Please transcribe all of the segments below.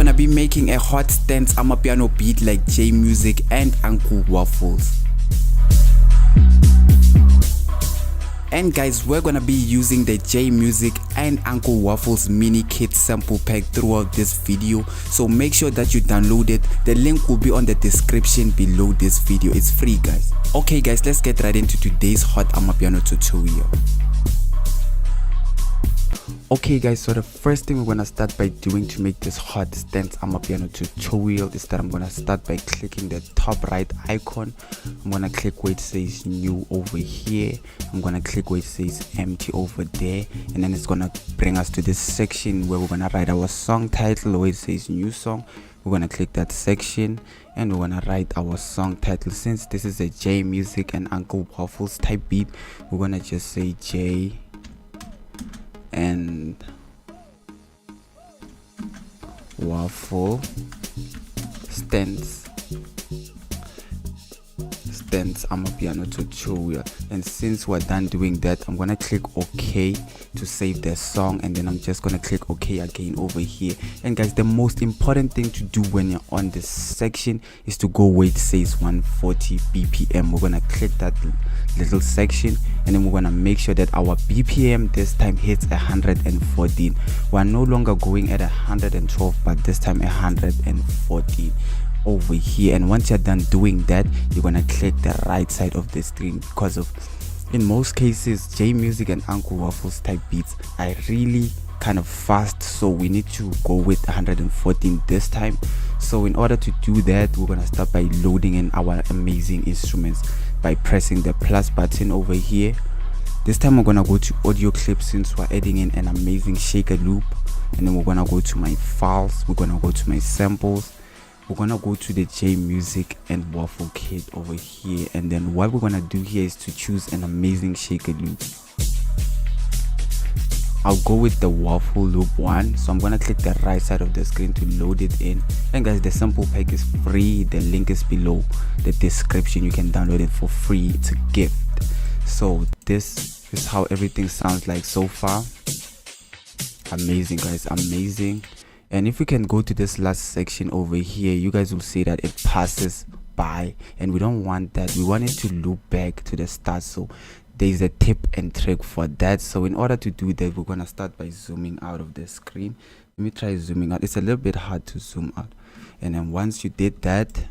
gonna be making a hot stance amapiano beat like Jaymusic and Uncle Waffles. And guys, we're gonna be using the Jaymusic and Uncle Waffles mini kit sample pack throughout this video, so make sure that you download it. The link will be on the description below this video. It's free, guys. Okay guys, let's get right into today's hot amapiano tutorial. Okay guys, so the first thing we're gonna start by doing to make this hot stance amapiano tutorial is that I'm gonna start by clicking the top right icon. I'm gonna click where it says new over here. I'm gonna click where it says empty over there, and then it's gonna bring us to this section where we're gonna write our song title where it says new song. We're gonna click that section and we're gonna write our song title. Since this is a Jaymusic and Uncle Waffles type beat, we're gonna just say J and waffle stance amapiano tutorial. And since we're done doing that, I'm gonna click OK to save the song, and then I'm just gonna click OK again over here. And guys, the most important thing to do when you're on this section is to go where it says 140 BPM. We're gonna click that little section, and then we're gonna make sure that our BPM this time hits 114. We're no longer going at 112, but this time 114 over here. And once you're done doing that, you're gonna click the right side of the screen, because of in most cases Jaymusic and Uncle Waffles type beats are really kind of fast, so we need to go with 114 this time. So in order to do that, we're gonna start by loading in our amazing instruments by pressing the plus button over here. This time we're gonna go to audio clips since we're adding in an amazing shaker loop, and then we're gonna go to my files, we're gonna go to my samples, we're gonna go to the Jaymusic and Waffle kit over here, and then what we're gonna do here is to choose an amazing shaker loop. I'll go with the waffle loop one, so I'm gonna click the right side of the screen to load it in. And guys, the sample pack is free. The link is below the description. You can download it for free. It's a gift. So this is how everything sounds like so far. Amazing guys, amazing. And if we can go to this last section over here, you guys will see that it passes by, and we don't want that. We want it to loop back to the start. So there's a tip and trick for that. So in order to do that, we're gonna start by zooming out of the screen. Let me try zooming out. It's a little bit hard to zoom out. And then once you did that,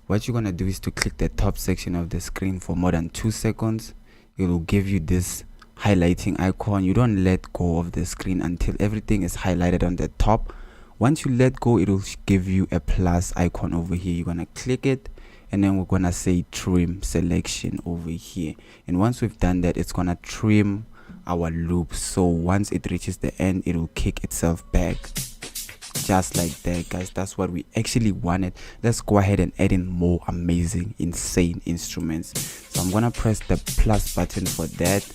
what you're gonna do is to click the top section of the screen for more than 2 seconds. It will give you this highlighting icon. You don't let go of the screen until everything is highlighted on the top. Once you let go, it will give you a plus icon over here. You're gonna click it, and then we're gonna say trim selection over here. And once we've done that, it's gonna trim our loop, so once it reaches the end, it will kick itself back just like that, guys. That's what we actually wanted. Let's go ahead and add in more amazing, insane instruments. So I'm gonna press the plus button for that.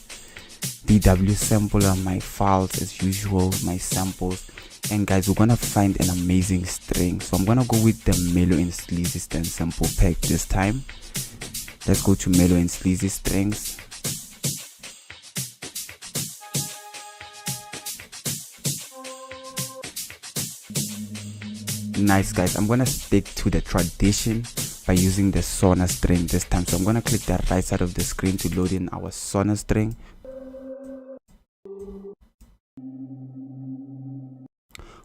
DW sampler, my files as usual, my samples. And guys, we're gonna find an amazing string, so I'm gonna go with the mellow and sleazy stance sample pack this time. Let's go to mellow and sleazy strings. Nice guys, I'm gonna stick to the tradition by using the sauna string this time. So I'm gonna click the right side of the screen to load in our sauna string.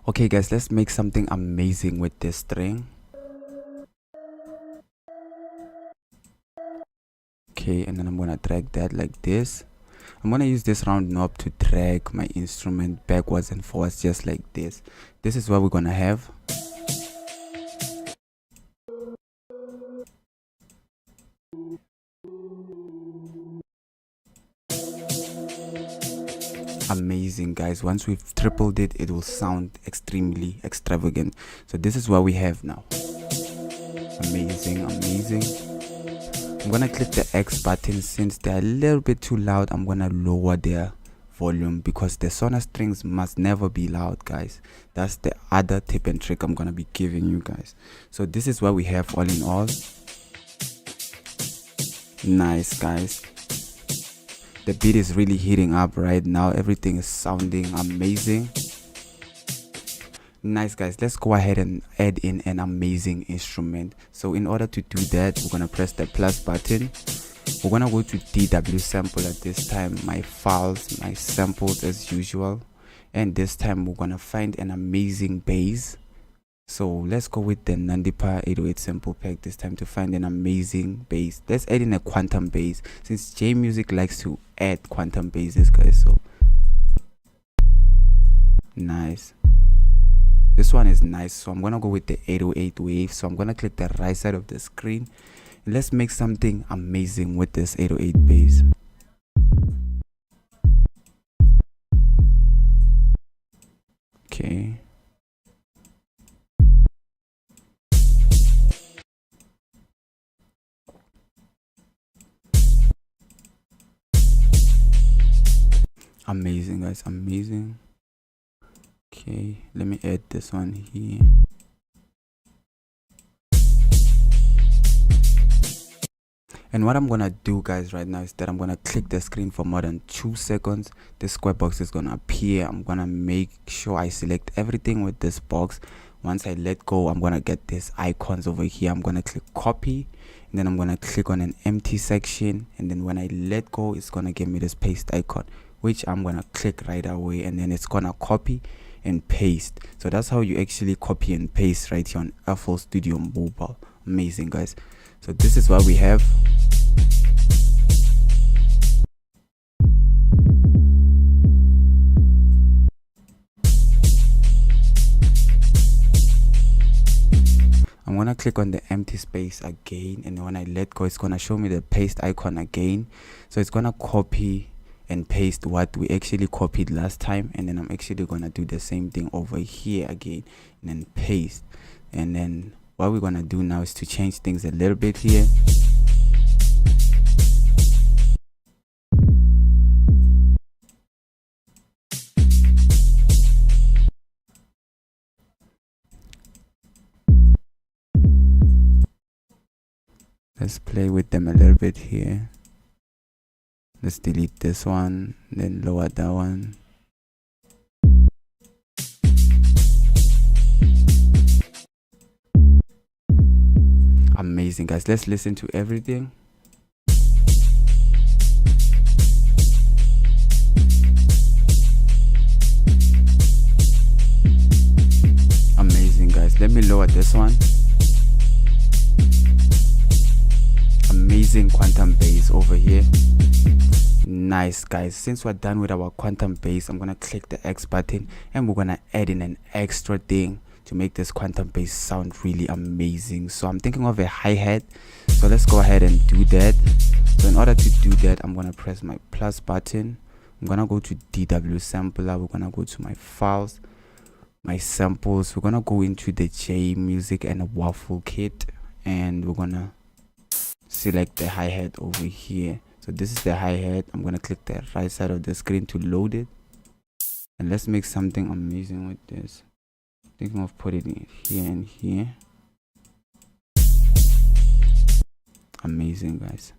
Okay guys, let's make something amazing with this string. Okay, and then I'm gonna drag that like this. I'm gonna use this round knob to drag my instrument backwards and forwards just like this. This is what we're gonna have. Amazing guys, once we've tripled it, it will sound extremely extravagant. So this is what we have now. Amazing, amazing. I'm gonna click the X button. Since they're a little bit too loud, I'm gonna lower their volume, because the sauna strings must never be loud, guys. That's the other tip and trick I'm gonna be giving you guys. So this is what we have all in all. Nice guys, the beat is really heating up right now. Everything is sounding amazing. Nice guys, let's go ahead and add in an amazing instrument. So in order to do that, we're gonna press the plus button. We're gonna go to DW sample at this time, my files, my samples as usual, and this time we're gonna find an amazing bass. So let's go with the Nandipa 808 sample pack this time to find an amazing bass. Let's add in a quantum bass since jaymusic likes to add quantum basses guys. So nice, this one is nice. So I'm gonna go with the 808 wave. So I'm gonna click the right side of the screen. Let's make something amazing with this 808 bass. Okay. Amazing guys, amazing. Okay, let me add this one here. And what I'm gonna do guys right now is that I'm gonna click the screen for more than 2 seconds. This square box is gonna appear. I'm gonna make sure I select everything with this box. Once I let go, I'm gonna get these icons over here. I'm gonna click copy, and then I'm gonna click on an empty section, and then when I let go, it's gonna give me this paste icon, which I'm gonna click right away, and then it's gonna copy and paste. So that's how you actually copy and paste right here on FL Studio Mobile. Amazing guys. So this is what we have. I'm gonna click on the empty space again, and when I let go, it's gonna show me the paste icon again. So it's gonna copy and paste what we actually copied last time, and then I'm actually gonna do the same thing over here again and then paste. And then what we're gonna do now is to change things a little bit here. Let's play with them a little bit here. Let's delete this one, then lower that one. Amazing guys, let's listen to everything. Amazing guys, let me lower this one. Amazing quantum bass over here. Nice guys, since we're done with our quantum bass, I'm gonna click the X button and we're gonna add in an extra thing to make this quantum bass sound really amazing. So I'm thinking of a hi-hat, so let's go ahead and do that. So in order to do that, I'm gonna press my plus button. I'm gonna go to DW sampler. We're gonna go to my files, my samples. We're gonna go into the jaymusic and a waffle kit, and we're gonna select the hi-hat over here. So this is the hi-hat. I'm gonna click the right side of the screen to load it, and let's make something amazing with this. Thinking of putting it here and here. Amazing guys.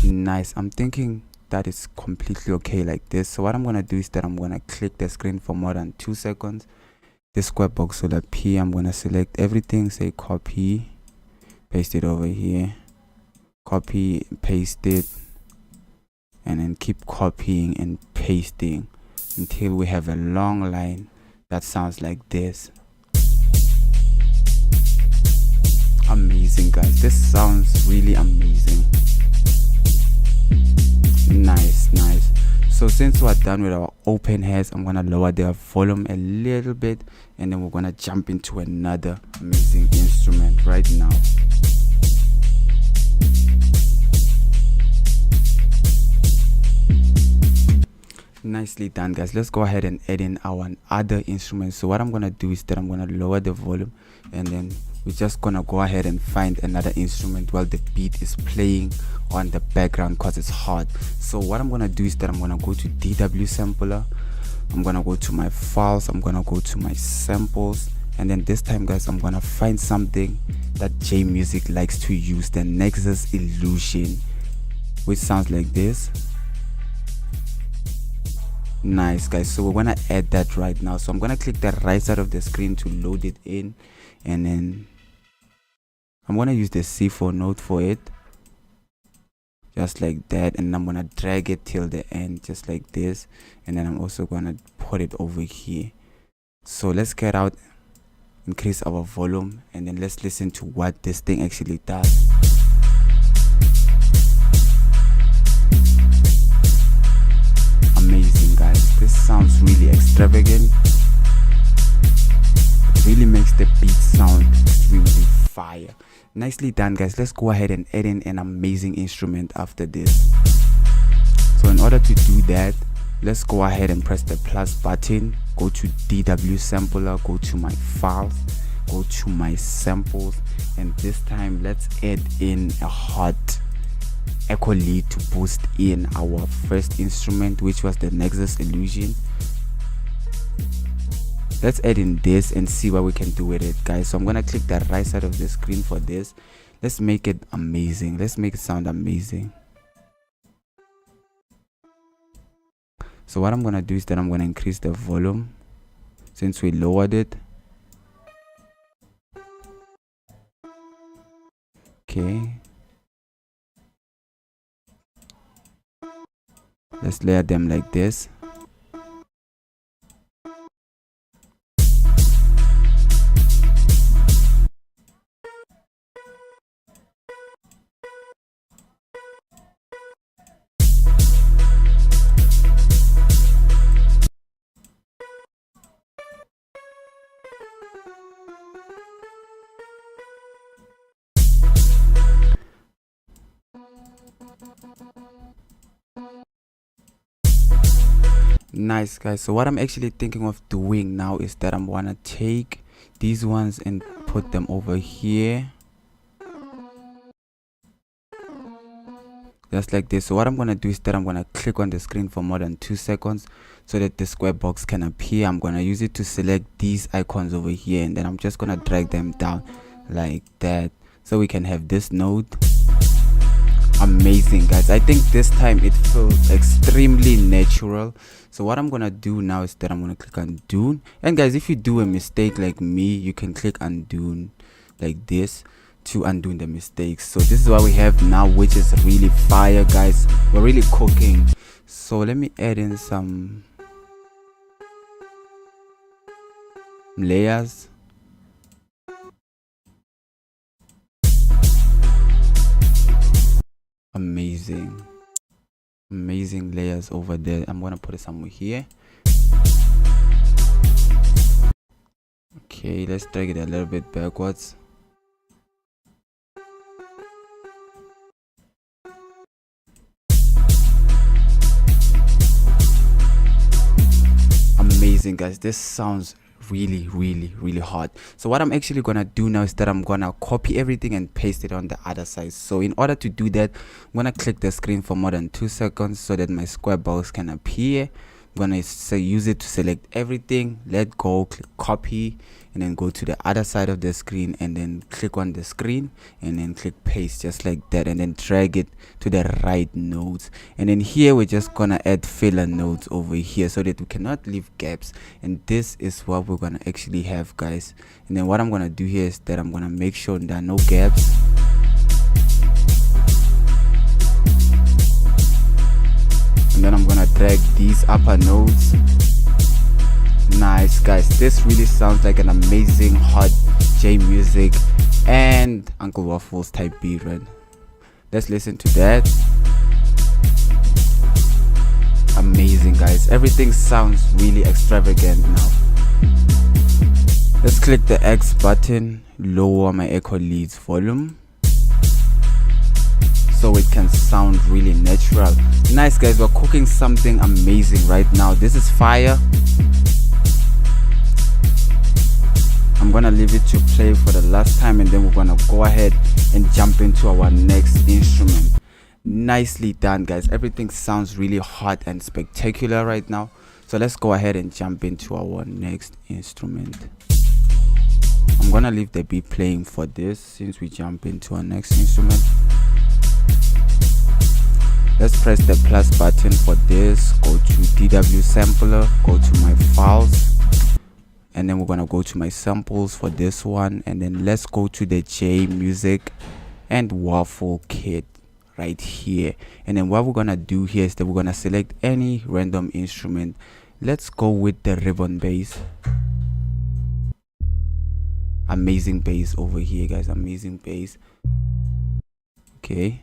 Nice. I'm thinking that is completely okay like this. So what I'm gonna do is that I'm gonna click the screen for more than 2 seconds. This square box will appear. I'm gonna select everything, say copy, paste it over here, copy, paste it, and then keep copying and pasting until we have a long line that sounds like this. Amazing guys, this sounds really amazing. Nice. So since we're done with our open hairs, I'm gonna lower their volume a little bit, and then we're gonna jump into another amazing instrument right now. Nicely done guys. Let's go ahead and add in our other instruments. So what I'm gonna do is that I'm gonna lower the volume, and then we're just gonna go ahead and find another instrument while the beat is playing on the background because it's hot. So what I'm gonna do is that I'm gonna go to DW sampler. I'm gonna go to my files. I'm gonna go to my samples, and then this time guys, I'm gonna find something that jaymusic likes to use, the Nexus Illusion, which sounds like this. Nice, guys. So we're gonna add that right now. So I'm gonna click the right side of the screen to load it in, and then I'm gonna use the C4 note for it, just like that, and I'm gonna drag it till the end, just like this, and then I'm also gonna put it over here. So let's get out, increase our volume, and then let's listen to what this thing actually does. Amazing, guys. This sounds really extravagant. It really makes the beat sound extremely fire. Nicely done, guys. Let's go ahead and add in an amazing instrument after this. So in order to do that, let's go ahead and press the plus button, go to DW sampler, go to my files, go to my samples, and this time let's add in a hot echo lead to boost in our first instrument, which was the Nexus Illusion. Let's add in this and see what we can do with it, guys. So I'm gonna click the right side of the screen for this. Let's make it amazing. Let's make it sound amazing. So what I'm gonna do is that I'm gonna increase the volume since we lowered it. Okay, let's layer them like this. Nice, guys. So what I'm actually thinking of doing now is that I'm gonna take these ones and put them over here, just like this. So what I'm gonna do is that I'm gonna click on the screen for more than 2 seconds so that the square box can appear. I'm gonna use it to select these icons over here, and then I'm just gonna drag them down like that so we can have this note. Amazing, guys. I think this time it feels extremely natural. So what I'm gonna do now is that I'm gonna click undo, and guys, if you do a mistake like me, you can click undo like this to undo the mistakes. So this is what we have now, which is really fire, guys. We're really cooking. So let me add in some layers. Amazing layers over there. I'm gonna put it somewhere here. Okay, let's drag it a little bit backwards. Amazing, guys. This sounds really hot. So what I'm actually gonna do now is that I'm gonna copy everything and paste it on the other side. So in order to do that, I'm gonna click the screen for more than 2 seconds so that my square box can appear. I'm gonna use it to select everything, let go, click copy, and then go to the other side of the screen and then click on the screen and then click paste, just like that, and then drag it to the right nodes. And then here we're just gonna add filler nodes over here so that we cannot leave gaps, and this is what we're gonna actually have, guys. And then what I'm gonna do here is that I'm gonna make sure there are no gaps. And then I'm gonna drag these upper nodes. Nice, guys. This really sounds like an amazing hot jaymusic and Uncle Waffles type beat, right? Let's listen to that. Amazing, guys. Everything sounds really extravagant now. Let's click the X button, lower my echo leads volume so it can sound really natural. Nice, guys. We're cooking something amazing right now. This is fire. I'm gonna leave it to play for the last time, and then we're gonna go ahead and jump into our next instrument. Nicely done, guys. Everything sounds really hot and spectacular right now. So let's go ahead and jump into our next instrument. I'm gonna leave the beat playing for this since we jump into our next instrument. Let's press the plus button for this, go to DW sampler, go to my files, and then we're gonna go to my samples for this one, and then let's go to the jaymusic and waffle kit right here. And then what we're gonna do here is that we're gonna select any random instrument. Let's go with the ribbon bass. Amazing bass over here, guys. Amazing bass. Okay,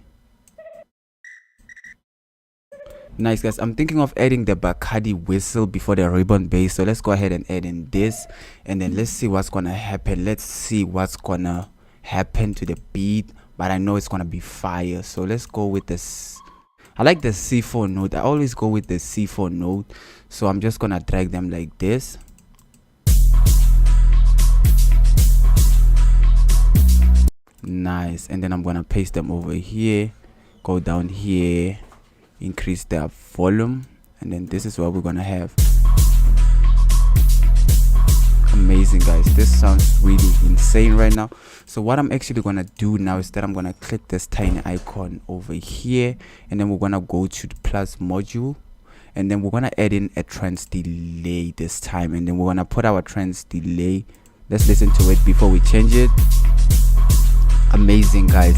nice, guys. I'm thinking of adding the Bacardi whistle before the ribbon bass, so let's go ahead and add in this, and then let's see what's gonna happen. Let's see what's gonna happen to the beat, but I know it's gonna be fire. So let's go with this. I like the C4 note. I always go with the C4 note, so I'm just gonna drag them like this. Nice. And then I'm gonna paste them over here, go down here, increase the volume, and then this is what we're gonna have. Amazing, guys. This sounds really insane right now. So what I'm actually gonna do now is that I'm gonna click this tiny icon over here, and then we're gonna go to the plus module, and then we're gonna add in a trance delay this time, and then we're gonna put our trance delay. Let's listen to it before we change it. Amazing, guys.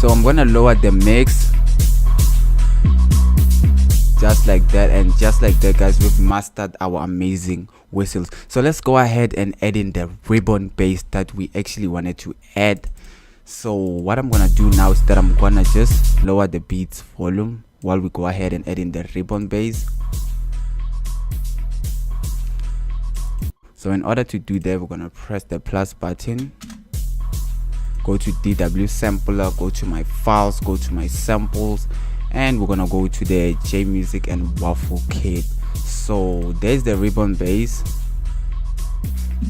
So I'm gonna lower the mix just like that, and just like that, guys, we've mastered our amazing whistles. So let's go ahead and add in the ribbon bass that we actually wanted to add. So what I'm gonna do now is that I'm gonna just lower the beats volume while we go ahead and add in the ribbon bass. So in order to do that, we're gonna press the plus button, go to DW sampler, go to my files, go to my samples, and we're gonna go to the jaymusic and waffle kit. So there's the ribbon bass.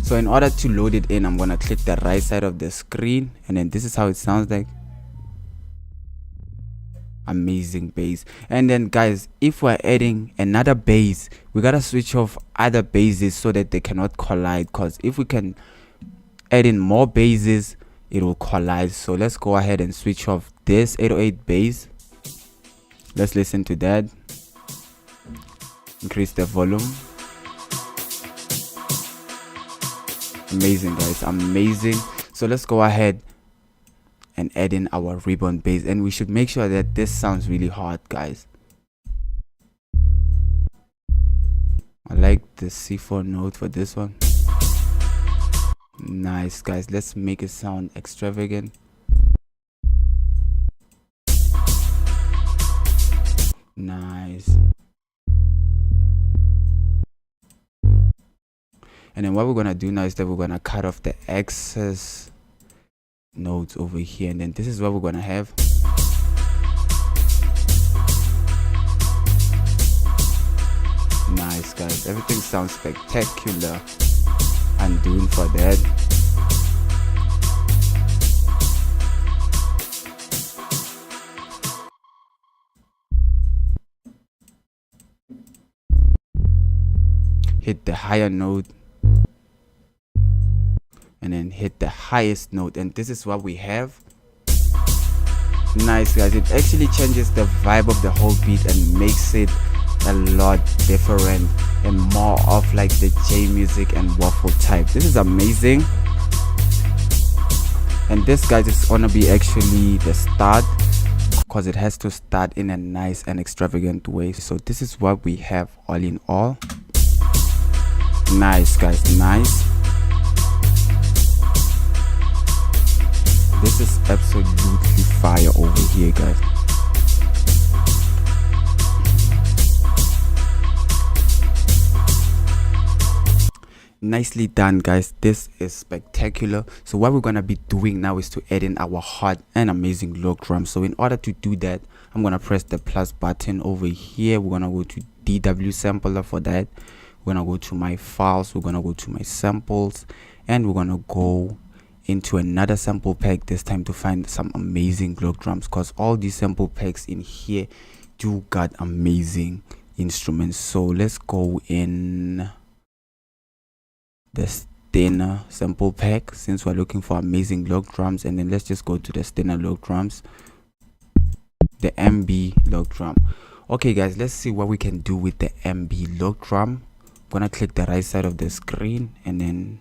So in order to load it in, I'm gonna click the right side of the screen, and then this is how it sounds like. Amazing bass. And then, guys, if we're adding another bass, we gotta switch off other basses so that they cannot collide, because if we can add in more basses, it will collide. So let's go ahead and switch off this 808 bass. Let's listen to that. Increase the volume. Amazing, guys. Amazing. So let's go ahead and add in our ribbon bass, and we should make sure that this sounds really hard, guys. I like the C4 note for this one. Nice, guys. Let's make it sound extravagant. Nice. And then what we're gonna do now is that we're gonna cut off the excess notes over here, and then this is what we're gonna have. Nice, guys. Everything sounds spectacular. I'm doing for that. Hit the higher note, and then hit the highest note, and this is what we have. Nice, guys. It actually changes the vibe of the whole beat and makes it a lot different and more of like the jaymusic and waffle type. This is amazing. And this, guys, is gonna be actually the start, because it has to start in a nice and extravagant way. So this is what we have all in all. Nice, guys. Nice. This is absolutely fire over here, guys. Nicely done, guys. This is spectacular. So what we're gonna be doing now is to add in our hot and amazing low drum. So in order to do that, I'm gonna press the plus button over here. We're gonna go to DW sampler for that. We're gonna go to my files, we're gonna go to my samples, and we're gonna go into another sample pack this time to find some amazing Glock drums, because all these sample packs in here do got amazing instruments. So let's go in the Stena sample pack since we're looking for amazing log drums, and then let's just go to the Stena log drums, the MB log drum. Okay guys, let's see what we can do with the MB log drum. I'm gonna click the right side of the screen, and then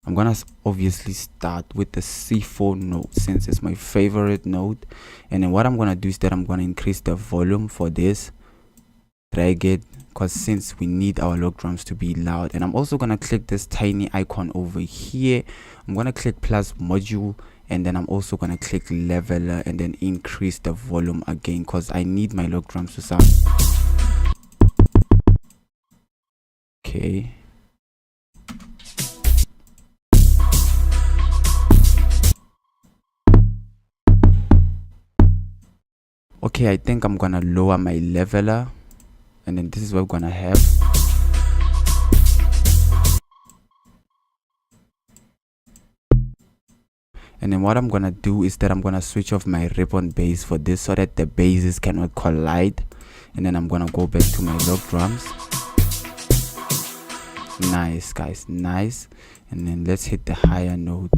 I'm gonna obviously start with the C4 note since it's my favorite note. And then what I'm gonna do is that I'm gonna increase the volume for this, drag it, because since we need our log drums to be loud. And I'm also gonna click this tiny icon over here. I'm gonna click plus module, and then I'm also gonna click leveler and then increase the volume again because I need my log drums to sound okay. Okay, I think I'm gonna lower my leveler, and then this is what we're gonna have. And then what I'm gonna do is that I'm gonna switch off my ribbon bass for this so that the basses cannot collide. And then I'm gonna go back to my log drums. Nice guys, nice. And then let's hit the higher note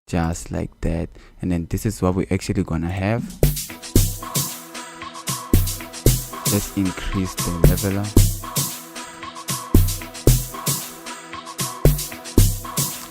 just like that. And then this is what we're actually gonna have. Let's increase the leveler.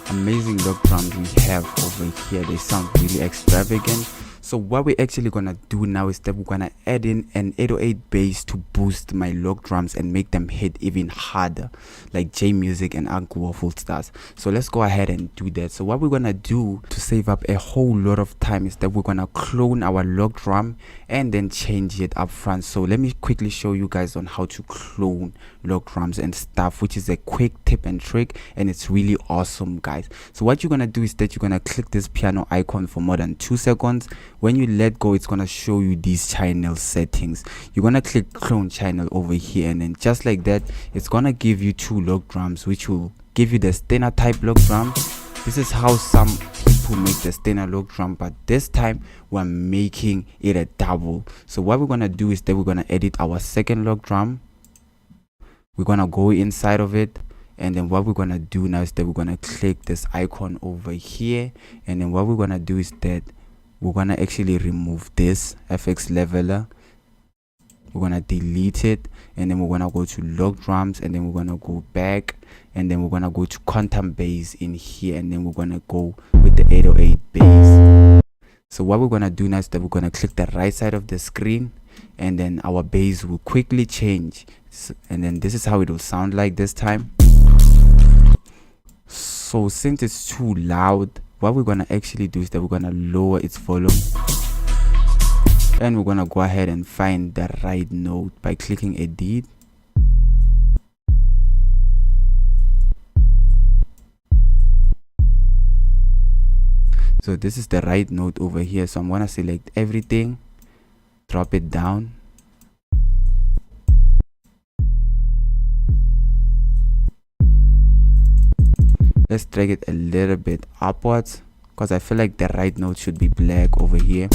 Amazing log drums we have over here. They sound really extravagant. So what we're actually gonna do now is that we're gonna add in an 808 bass to boost my log drums and make them hit even harder, like jaymusic and waffles does. So let's go ahead and do that. So what we're gonna do to save up a whole lot of time is that we're gonna clone our log drum and then change it up front. So let me quickly show you guys on how to clone log drums and stuff, which is a quick tip and trick, and it's really awesome guys. So what you're gonna do is that you're gonna click this piano icon for more than 2 seconds. When you let go, it's gonna show you these channel settings. You're gonna click clone channel over here, and then just like that, it's gonna give you 2 log drums, which will give you the standard type log drum. This is how some people make the standard log drum, but this time we're making it a double. So what we're gonna do is that we're gonna edit our second log drum. We're gonna go inside of it, and then what we're gonna do now is that we're gonna click this icon over here, and then what we're gonna do is that we're gonna actually remove this FX leveler. We're gonna delete it, and then we're gonna go to log drums, and then we're gonna go back, and then we're gonna go to quantum bass in here, and then we're gonna go with the 808 bass. So what we're gonna do now is that we're gonna click the right side of the screen, and then our bass will quickly change. And then this is how it will sound like this time. So since it's too loud, what we're gonna actually do is that we're gonna lower its volume, and we're gonna go ahead and find the right note by clicking edit. So this is the right note over here, so I'm gonna select everything, drop it down, let's drag it a little bit upwards because I feel like the right note should be black over here.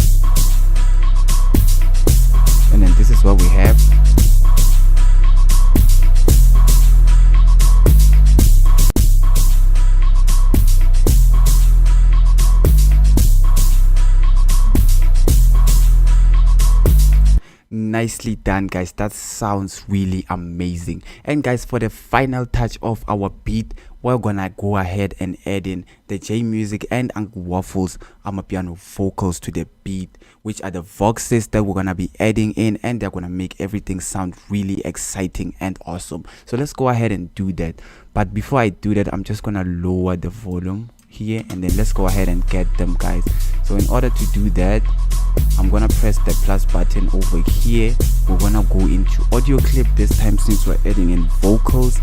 And then this is what we have. Nicely done guys, that sounds really amazing. And guys, for the final touch of our beat, we're gonna go ahead and add in the jaymusic and waffles amapiano vocals to the beat, which are the voxes that we're gonna be adding in, and they're gonna make everything sound really exciting and awesome. So let's go ahead and do that. But before I do that, I'm just gonna lower the volume here, and then let's go ahead and get them guys. So in order to do that, I'm gonna press the plus button over here. We're gonna go into audio clip this time since we're adding in vocals.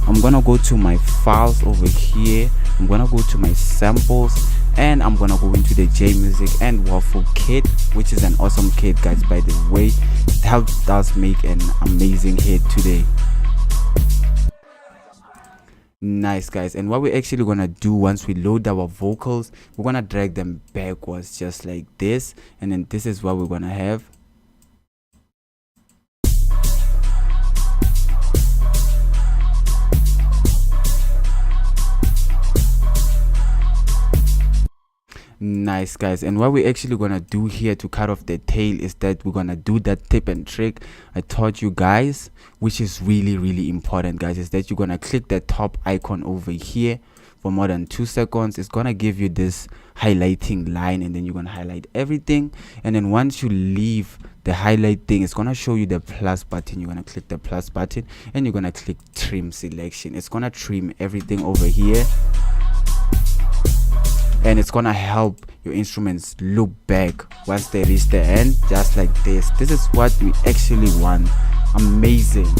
I'm gonna go to my files over here. I'm gonna go to my samples, and I'm gonna go into the jaymusic and waffle kit, which is an awesome kit guys, by the way. It helps us make an amazing hit today. Nice guys, and what we're actually gonna do once we load our vocals, we're gonna drag them backwards just like this, and then this is what we're gonna have. Nice, guys. And what we're actually gonna do here to cut off the tail is that we're gonna do that tip and trick I taught you guys, which is really important, guys. Is that you're gonna click the top icon over here for more than 2 seconds. It's gonna give you this highlighting line, and then you're gonna highlight everything. And then once you leave the highlight thing, it's gonna show you the plus button. You're gonna click the plus button and you're gonna click trim selection. It's gonna trim everything over here, and it's gonna help your instruments look back once they reach the end, just like this. This is what we actually want. Amazing.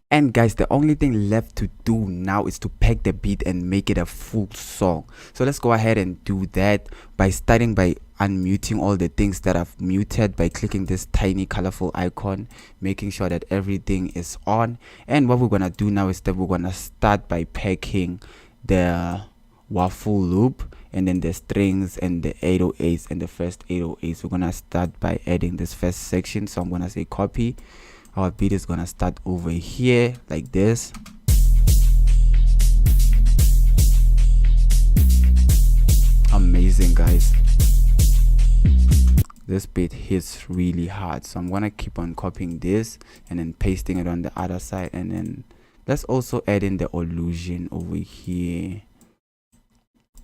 And guys, the only thing left to do now is to pack the beat and make it a full song. So let's go ahead and do that by starting by unmuting all the things that I've muted by clicking this tiny colorful icon, making sure that everything is on. And what we're gonna do now is that we're gonna start by packing the waffle loop and then the strings and the 808s and the first 808s. We're gonna start by adding this first section. So I'm gonna say copy. Our beat is gonna start over here like this. Amazing, guys. This beat hits really hard, so I'm gonna keep on copying this and then pasting it on the other side. And then let's also add in the illusion over here,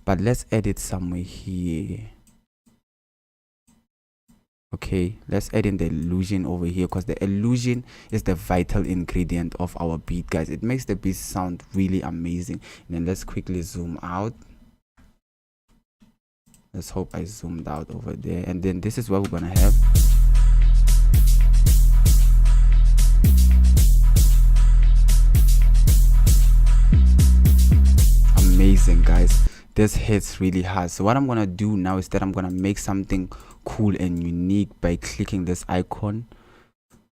but let's add it somewhere here. Okay, let's add in the illusion over here, because the illusion is the vital ingredient of our beat, guys. It makes the beat sound really amazing. And then let's quickly zoom out. Let's hope I zoomed out over there. And then this is what we're gonna have. Amazing, guys. This hits really hard. So what I'm gonna do now is that I'm gonna make something cool and unique by clicking this icon,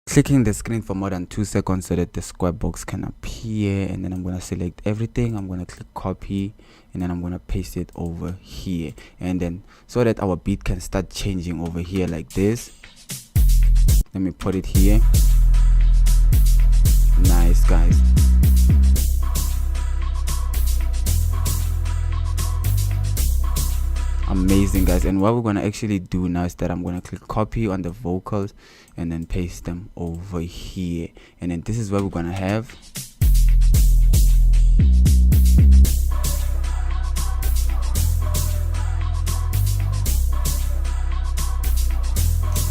clicking the screen for more than 2 seconds so that the square box can appear. And then I'm gonna select everything. I'm gonna click copy, and then I'm gonna paste it over here. And then so that our beat can start changing over here like this. Let me put it here. Nice, guys. Amazing, guys. And what we're gonna actually do now is that I'm gonna click copy on the vocals and then paste them over here. And then this is what we're gonna have.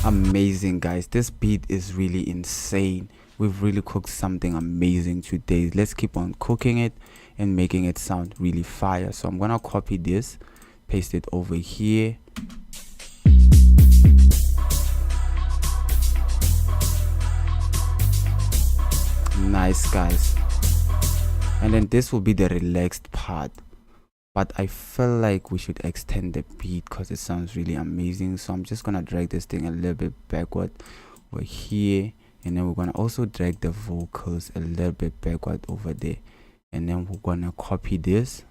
Amazing, guys. This beat is really insane. We've really cooked something amazing today. Let's keep on cooking it and making it sound really fire. So I'm gonna copy this, paste it over here. Nice, guys. And then this will be the relaxed part, but I feel like we should extend the beat because it sounds really amazing. So I'm just gonna drag this thing a little bit backward over here, and then we're gonna also drag the vocals a little bit backward over there, and then we're gonna copy this.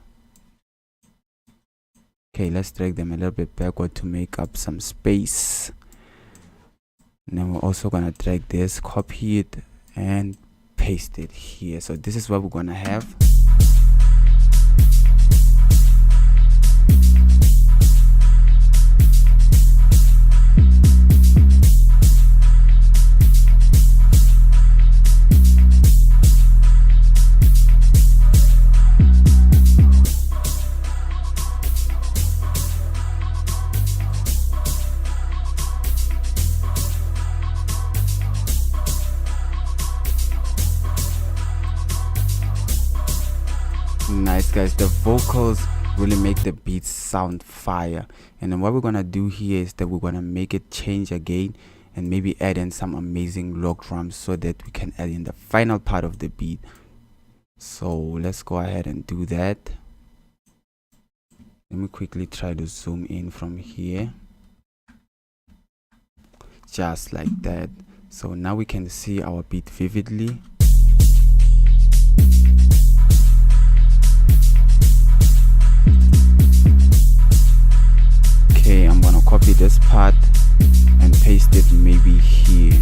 Okay, let's drag them a little bit backward to make up some space. And then we're also gonna drag this, copy it, and paste it here. So this is what we're gonna have. Nice, guys. The vocals really make the beat sound fire. And then what we're gonna do here is that we're gonna make it change again and maybe add in some amazing log drums so that we can add in the final part of the beat. So let's go ahead and do that. Let me quickly try to zoom in from here, just like that. So now we can see our beat vividly. Okay, I'm gonna copy this part and paste it maybe here.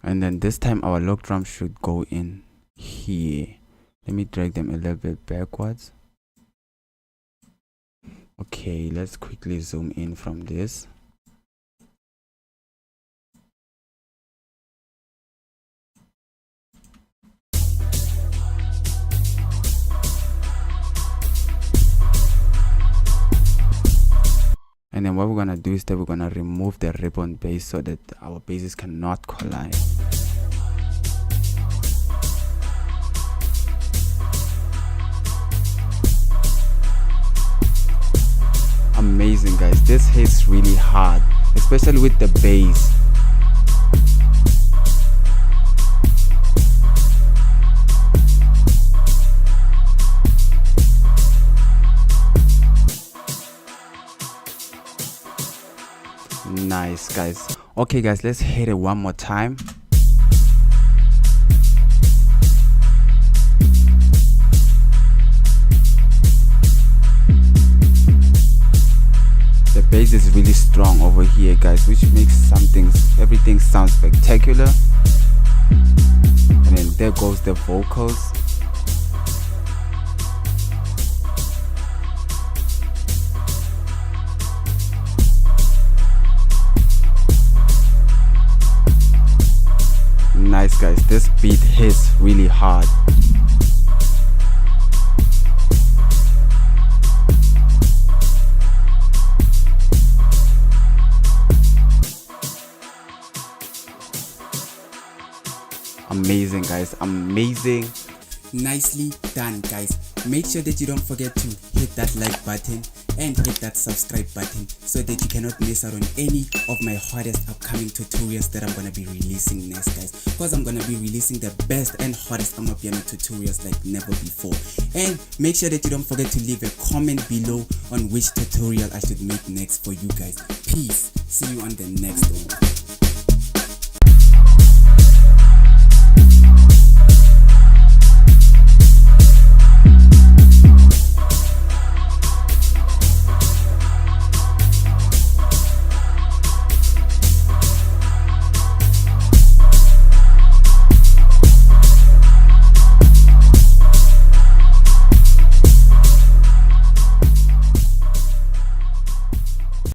And then this time our lock drum should go in here. Let me drag them a little bit backwards. Okay, let's quickly zoom in from this. And then what we're gonna do is that we're gonna remove the ribbon bass so that our basses cannot collide. Amazing, guys. This hits really hard, especially with the bass. Nice, guys. Okay, guys, let's hit it one more time. The bass is really strong over here, guys, which makes everything sound spectacular. And then there goes the vocals. Nice, guys. This beat hits really hard. Amazing, guys. Amazing. Nicely done, guys. Make sure that you don't forget to hit that like button and hit that subscribe button so that you cannot miss out on any of my hottest upcoming tutorials that I'm gonna be releasing next, guys, because I'm gonna be releasing the best and hottest amapiano tutorials like never before. And make sure that you don't forget to leave a comment below on which tutorial I should make next for you guys. Peace. See you on the next one.